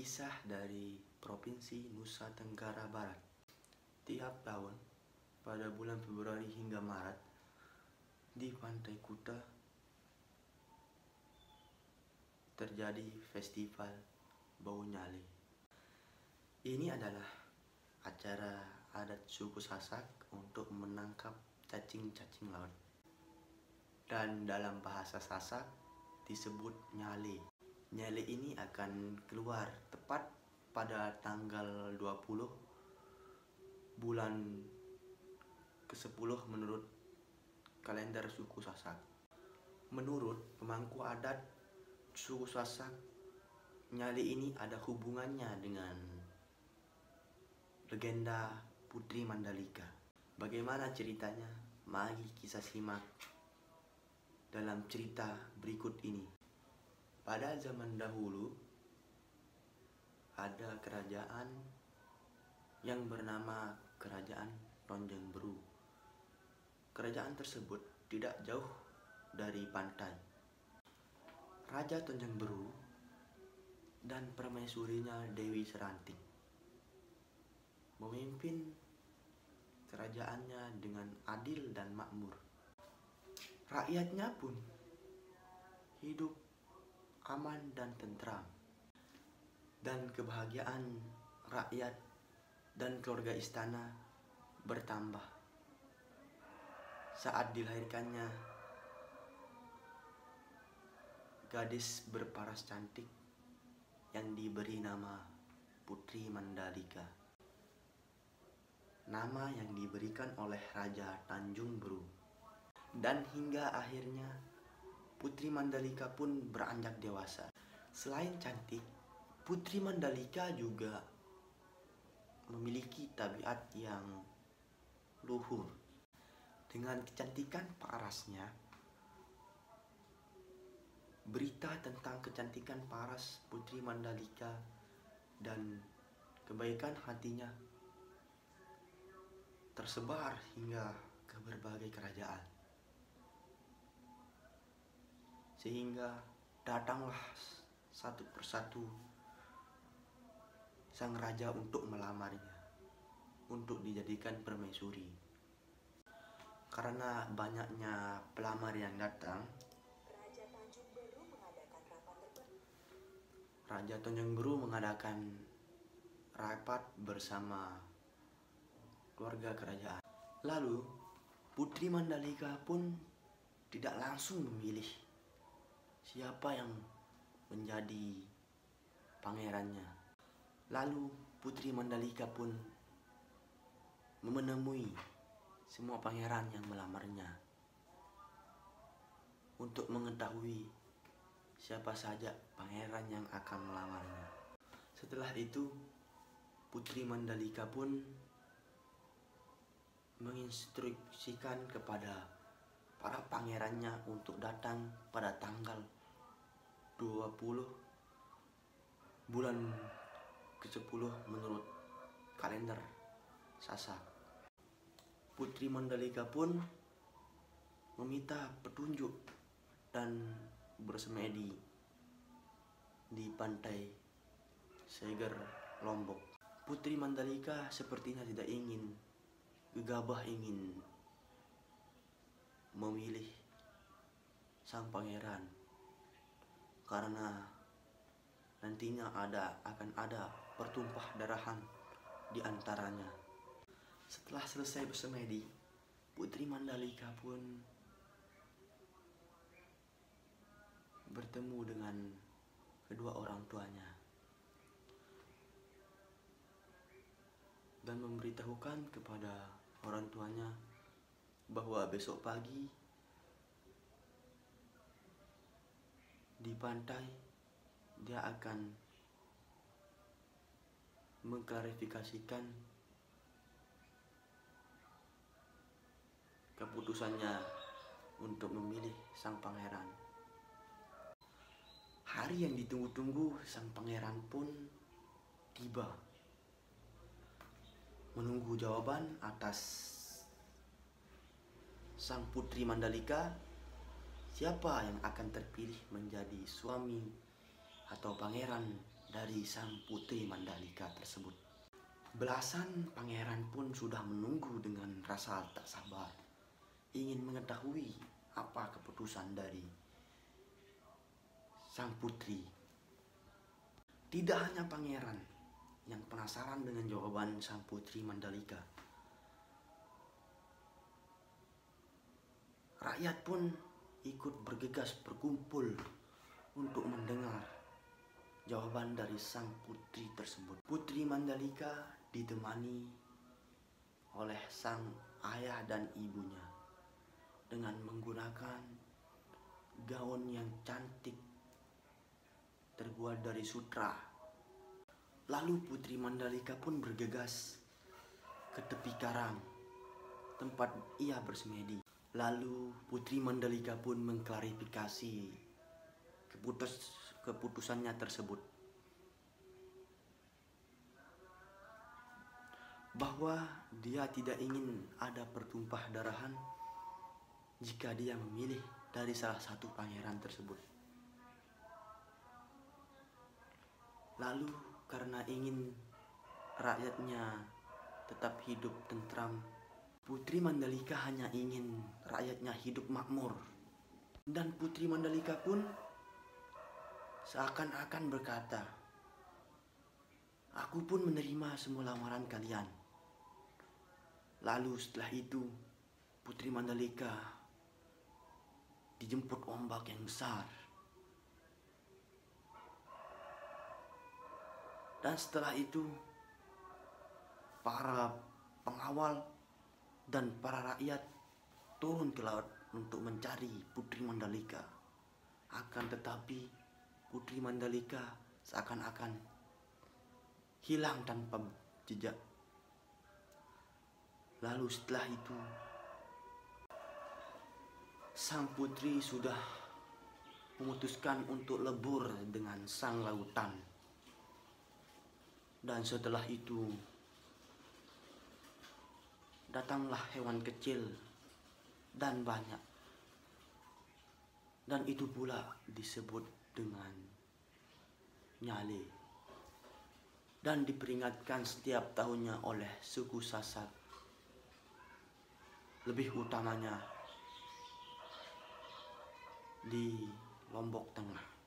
Kisah dari Provinsi Nusa Tenggara Barat. Tiap tahun pada bulan Februari hingga Maret di Pantai Kuta terjadi festival Bau Nyale. Ini adalah acara adat suku Sasak untuk menangkap cacing-cacing laut. Dan dalam bahasa Sasak disebut nyale. Nyale ini akan keluar tepat pada tanggal 20 bulan ke-10 menurut kalender suku Sasak. Menurut pemangku adat suku Sasak, nyale ini ada hubungannya dengan legenda Putri Mandalika. Bagaimana ceritanya? Mari kita simak dalam cerita berikut ini. Pada zaman dahulu, ada kerajaan yang bernama Kerajaan Tonjeng Beru. Kerajaan tersebut tidak jauh dari pantai. Raja Tonjeng Beru dan permaisurinya Dewi Seranting memimpin kerajaannya dengan adil dan makmur. Rakyatnya pun hidup aman dan tentram, dan kebahagiaan rakyat dan keluarga istana bertambah saat dilahirkannya gadis berparas cantik yang diberi nama Putri Mandalika. Nama yang diberikan oleh Raja Tanjung Beru. Dan hingga akhirnya Putri Mandalika pun beranjak dewasa. Selain cantik, Putri Mandalika juga memiliki tabiat yang luhur. Dengan kecantikan parasnya, berita tentang kecantikan paras Putri Mandalika dan kebaikan hatinya tersebar hingga ke berbagai kerajaan. Sehingga datanglah satu persatu sang raja untuk melamarnya, untuk dijadikan permaisuri. Karena banyaknya pelamar yang datang, Raja Tanjung Beru mengadakan rapat bersama keluarga kerajaan. Lalu Putri Mandalika pun tidak langsung memilih siapa yang menjadi pangerannya. Lalu Putri Mandalika pun menemui semua pangeran yang melamarnya untuk mengetahui siapa saja pangeran yang akan melamarnya. Setelah itu, Putri Mandalika pun menginstruksikan kepada para pangerannya untuk datang pada tanggal 20 bulan ke-10 menurut kalender Sasak. Putri Mandalika pun meminta petunjuk dan bersemedi di pantai Seger, Lombok. Putri Mandalika sepertinya tidak ingin gegabah ingin memilih sang pangeran, karena nantinya akan ada pertumpah darahan di antaranya. Setelah selesai bersemedi, Putri Mandalika pun bertemu dengan kedua orang tuanya dan memberitahukan kepada orang tuanya bahwa besok pagi di pantai dia akan mengklarifikasikan keputusannya untuk memilih sang pangeran. Hari yang ditunggu-tunggu sang pangeran pun tiba. Menunggu jawaban atas sang Putri Mandalika, siapa yang akan terpilih menjadi suami atau pangeran dari sang putri Mandalika tersebut. Belasan pangeran pun sudah menunggu dengan rasa tak sabar, ingin mengetahui apa keputusan dari sang putri. Tidak hanya pangeran yang penasaran dengan jawaban sang putri Mandalika, rakyat pun ikut bergegas berkumpul untuk mendengar jawaban dari sang putri tersebut. Putri Mandalika ditemani oleh sang ayah dan ibunya dengan menggunakan gaun yang cantik terbuat dari sutra. Lalu Putri Mandalika pun bergegas ke tepi karang tempat ia bersemedi. Lalu Putri Mandalika pun mengklarifikasi keputusannya tersebut, bahwa dia tidak ingin ada pertumpah darahan jika dia memilih dari salah satu pangeran tersebut. Lalu karena ingin rakyatnya tetap hidup tentram, Putri Mandalika hanya ingin rakyatnya hidup makmur. Dan Putri Mandalika pun seakan-akan berkata, "Aku pun menerima semua lamaran kalian." Lalu setelah itu Putri Mandalika dijemput ombak yang besar. Dan setelah itu para pengawal dan para rakyat turun ke laut untuk mencari Putri Mandalika. Akan tetapi Putri Mandalika seakan-akan hilang tanpa jejak. Lalu setelah itu sang putri sudah memutuskan untuk lebur dengan sang lautan. Dan setelah itu datanglah hewan kecil dan banyak. Dan itu pula disebut dengan Nyale. Dan diperingatkan setiap tahunnya oleh suku Sasak. Lebih utamanya di Lombok Tengah.